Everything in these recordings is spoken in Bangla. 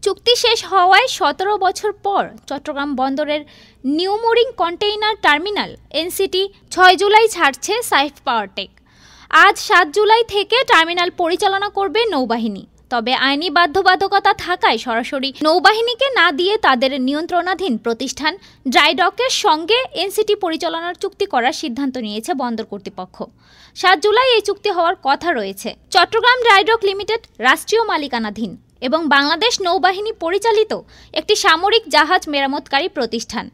চুক্তি শেষ হওয়ায় ১৭ বছর পর চট্টগ্রাম বন্দরের new mooring container terminal NCT ৬ July ছাড়ছে সাইফ পাওয়ারটেক। আজ ৭ জুলাই থেকে টার্মিনাল পরিচালনা করবে নৌবাহিনী। তবে আইনি বাধ্যবাধকতা থাকায় সরাসরি নৌবাহিনীকে না দিয়ে তাদের নিয়ন্ত্রণাধীন প্রতিষ্ঠান ড্রাইডকের সঙ্গে এনসিটি পরিচালনার চুক্তি করার সিদ্ধান্ত নিয়েছে বন্দর কর্তৃপক্ষ। ৭ জুলাই এই চুক্তি হওয়ার কথা রয়েছে। চট্টগ্রাম ড্রাইডক লিমিটেড রাষ্ট্রীয় মালিকানাধীন এবং বাংলাদেশ নৌবাহিনী পরিচালিত একটি সামরিক জাহাজ মেরামতকারী প্রতিষ্ঠান।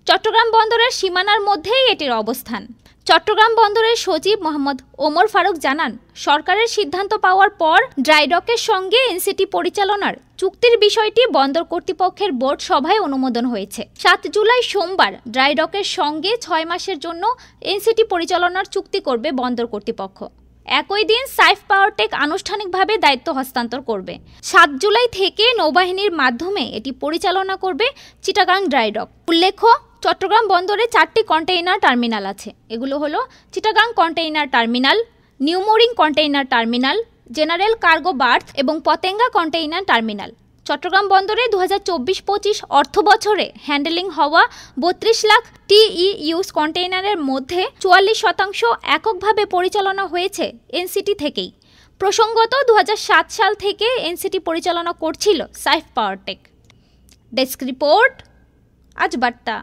চট্টগ্রাম বন্দরের সীমানার মধ্যেই এটির অবস্থান। চট্টগ্রাম বন্দরের সচিব মোহাম্মদ ওমর ফারুক জানান, সরকারের সিদ্ধান্ত পাওয়ার পর ড্রাইডকের সঙ্গে এনসিটি পরিচালনার চুক্তির বিষয়টি বন্দর কর্তৃপক্ষের বোর্ড সভায় অনুমোদন হয়েছে। ৭ জুলাই সোমবার ড্রাইডকের সঙ্গে ৬ মাসের জন্য এনসিটি পরিচালনার চুক্তি করবে বন্দর কর্তৃপক্ষ। একই দিন সাইফ পাওয়ারটেক আনুষ্ঠানিকভাবে দায়িত্ব হস্তান্তর করবে। ৭ জুলাই থেকে নৌবাহিনীর মাধ্যমে এটি পরিচালনা করবে চিটাগাং ড্রাইডক। উল্লেখ্য, চট্টগ্রাম বন্দরে 4টি কন্টেইনার টার্মিনাল আছে। এগুলো হলো Chittagong container terminal, new mooring container terminal, general cargo birth এবং পতেঙ্গা কন্টেইনার টার্মিনাল। চট্টগ্রাম বন্দরে ২০২৪-২৫ অর্থ বছরে হ্যান্ডেলিং হওয়া ৩২ লাখ টিইউস কন্টেইনারের মধ্যে ৪৪% এককভাবে পরিচালনা হয়েছে এনসিটি থেকেই। প্রসঙ্গত ২০০৭ সাল থেকে এনসিটি পরিচালনা করছিল সাইফ পাওয়ারটেক। ডেস্ক রিপোর্ট, আজ বার্তা।